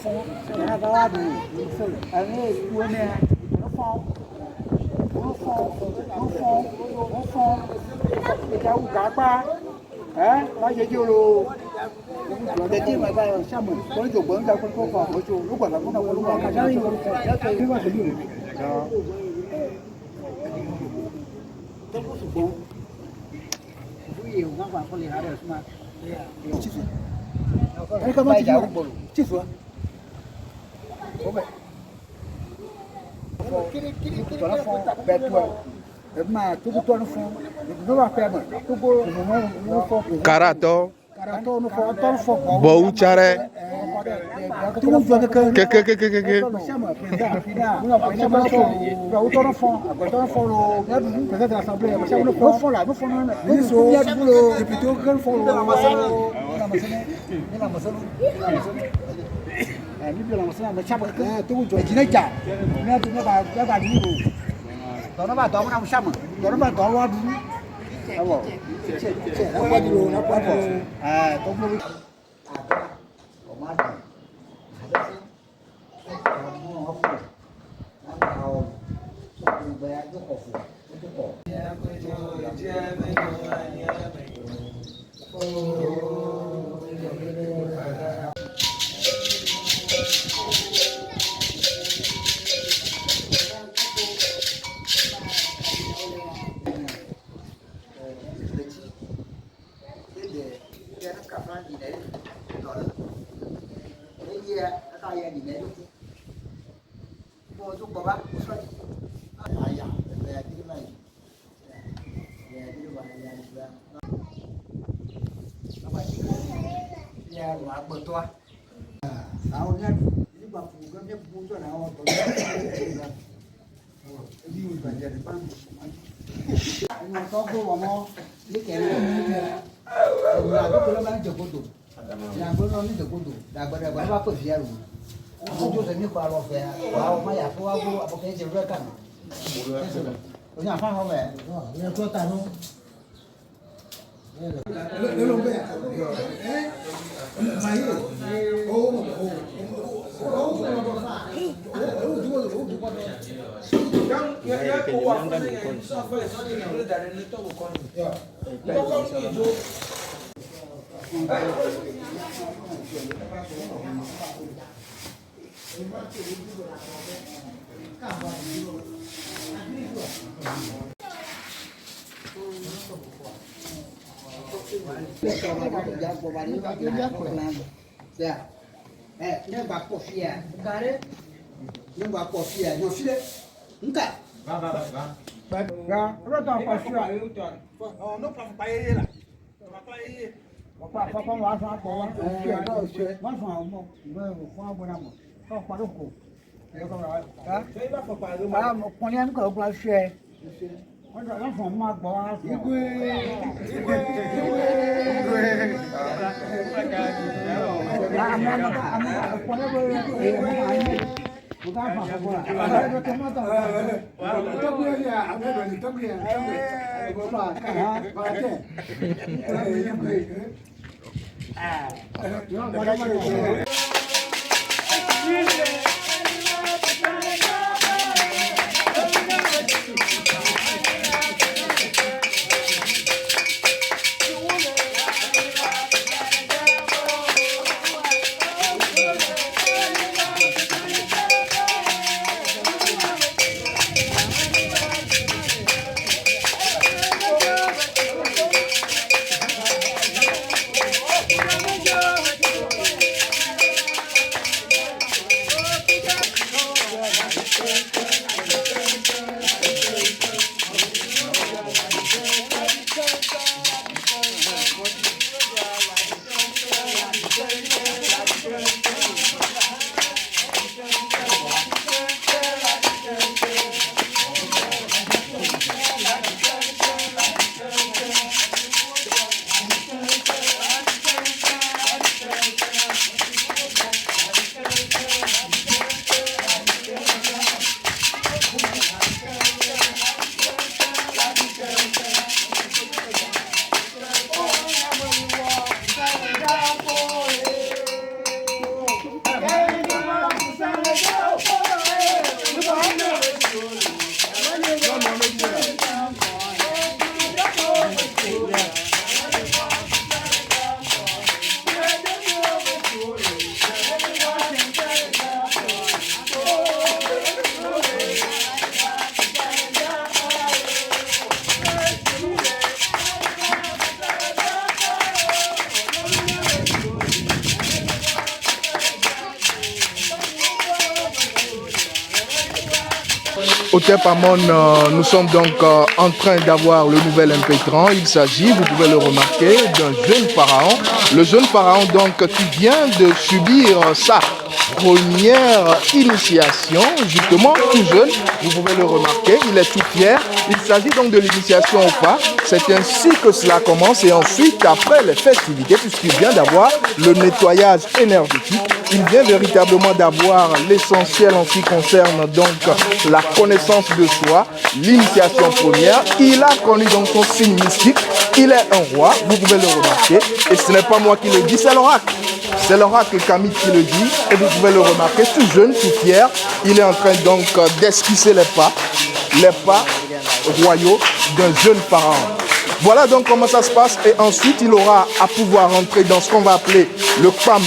fond, il y a un de allez, tourner, au fond, et là où Gaba, hein, là, il y a du lot. Le dit, mais ça me, pour le bon, là, pour le corps, moi, je le vois, là, on a le voir, j'arrive, il va se dire. Bon. Oui, on va voir les radars, c'est ma. Aí comment tu dis tu vois. Karato. Bou chare. Que. Au TEP Amon, nous sommes donc en train d'avoir le nouvel impétrant. Il s'agit, vous pouvez le remarquer, d'un jeune pharaon. Le jeune pharaon donc qui vient de subir sa première initiation, justement tout jeune, vous pouvez le remarquer, il est tout fier. Il s'agit donc de l'initiation au pas. C'est ainsi que cela commence et ensuite, après les festivités, puisqu'il vient d'avoir le nettoyage énergétique, il vient véritablement d'avoir l'essentiel en ce qui concerne donc la connaissance de soi, l'initiation première. Il a connu donc son signe mystique. Il est un roi, vous pouvez le remarquer. Et ce n'est pas moi qui le dis, c'est l'oracle. C'est l'oracle Kamit qui le dit. Et vous pouvez le remarquer, tout jeune, tout fier. Il est en train donc d'esquisser les pas royaux d'un jeune pharaon. Voilà donc comment ça se passe et ensuite il aura à pouvoir entrer dans ce qu'on va appeler le Kwame,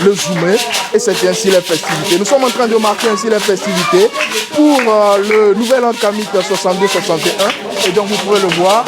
le Zoumé et c'est ainsi les festivités. Nous sommes en train de marquer ainsi les festivités pour le nouvel an Kamit 62-61 et donc vous pouvez le voir.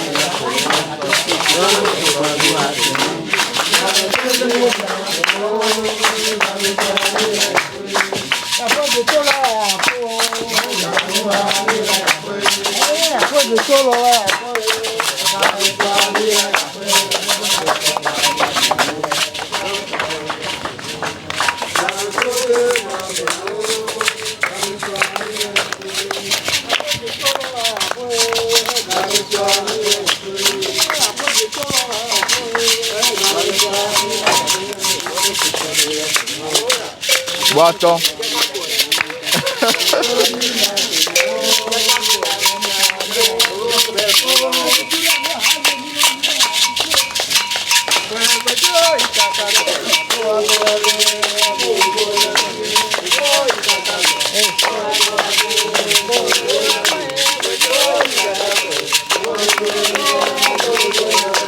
Bon, attends.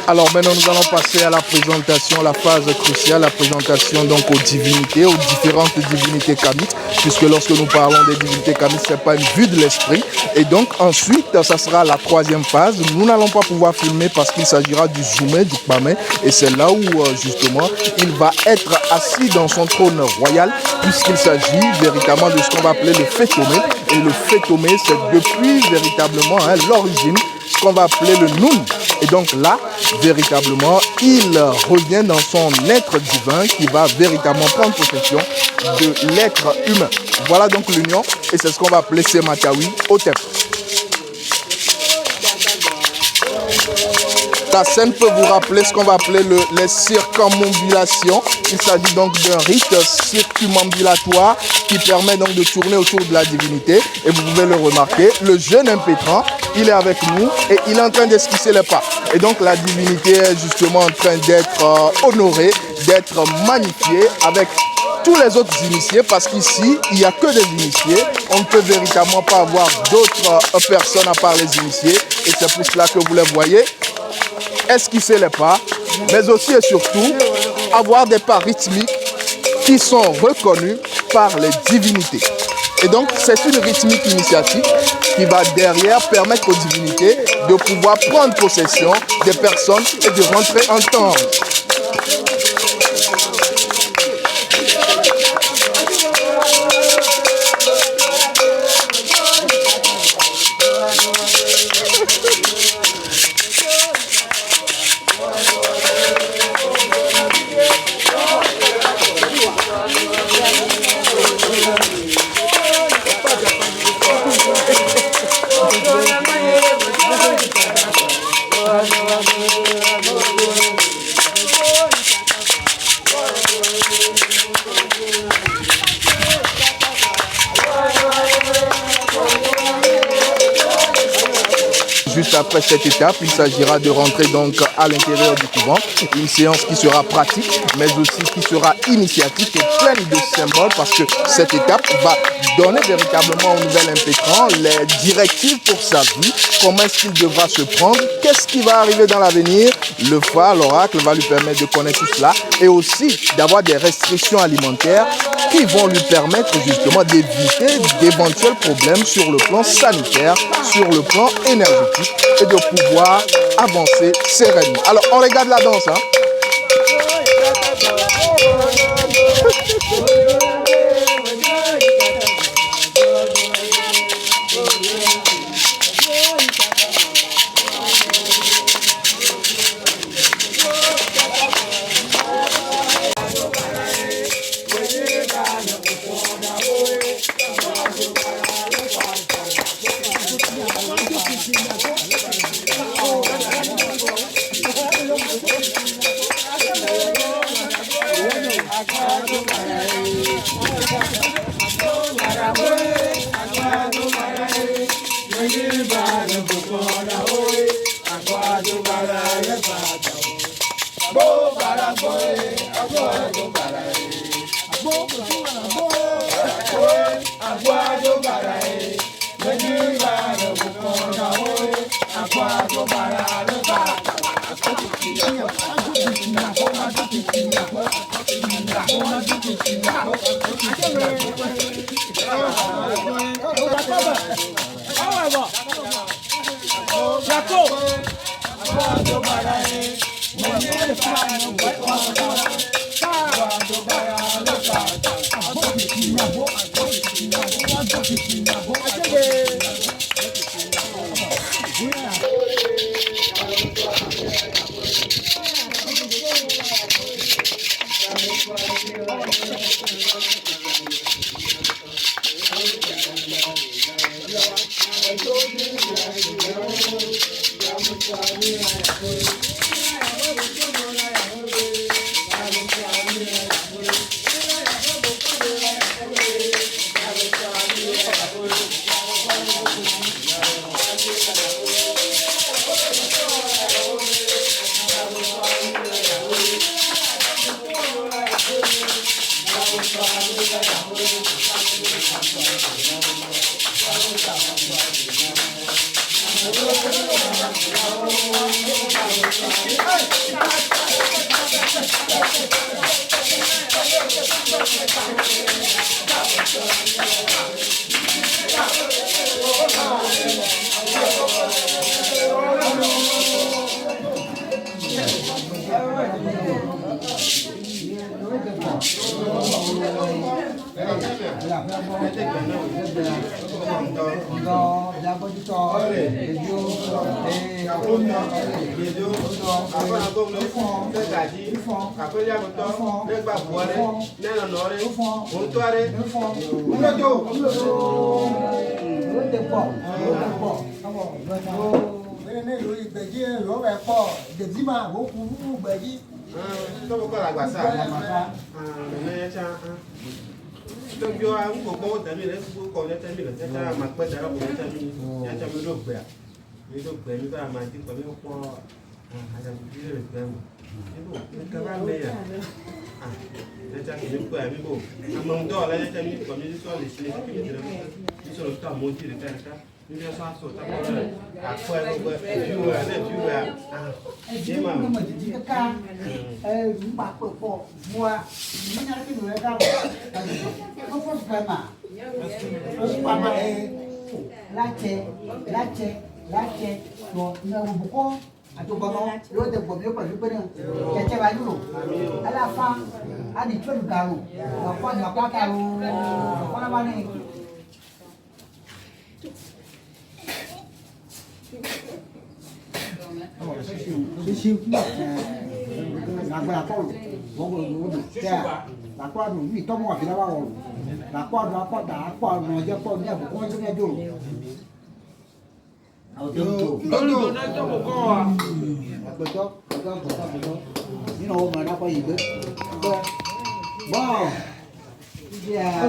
Alors maintenant nous allons passer à la présentation, la phase cruciale, la présentation donc aux divinités, aux différentes divinités kamites, puisque lorsque nous parlons des divinités kamites, ce n'est pas une vue de l'esprit. Et donc ensuite, ça sera la troisième phase. Nous n'allons pas pouvoir filmer parce qu'il s'agira du Zoumé, du Kwame, et c'est là où justement il va être assis dans son trône royal, puisqu'il s'agit véritablement de ce qu'on va appeler le Fétomé. Et le Fétomé, c'est depuis véritablement l'origine, ce qu'on va appeler le Noun. Et donc là, véritablement, il revient dans son être divin qui va véritablement prendre possession de l'être humain. Voilà donc l'union et c'est ce qu'on va appeler Sematawi au TEP. La scène peut vous rappeler ce qu'on va appeler les circumambulations. Il s'agit donc d'un rite circumambulatoire qui permet donc de tourner autour de la divinité. Et vous pouvez le remarquer, le jeune impétrant, il est avec nous et il est en train d'esquisser les pas. Et donc la divinité est justement en train d'être honorée, d'être magnifiée avec tous les autres initiés, parce qu'ici, il n'y a que des initiés. On ne peut véritablement pas avoir d'autres personnes à part les initiés. Et c'est pour cela que vous les voyez esquisser les pas, mais aussi et surtout avoir des pas rythmiques qui sont reconnus par les divinités. Et donc, c'est une rythmique initiatique qui va derrière permettre aux divinités de pouvoir prendre possession des personnes et de rentrer en temps. Juste après cette étape, il s'agira de rentrer donc à l'intérieur du couvent. Une séance qui sera pratique, mais aussi qui sera initiatique et pleine de symboles, parce que cette étape va donner véritablement au nouvel impétrant les directives pour sa vie, comment est-ce qu'il devra se prendre, qu'est-ce qui va arriver dans l'avenir. Le phare, l'oracle va lui permettre de connaître tout cela et aussi d'avoir des restrictions alimentaires qui vont lui permettre justement d'éviter d'éventuels problèmes sur le plan sanitaire, sur le plan énergétique et de pouvoir avancer sereinement. Alors on regarde la danse, hein. Wow. Yeah.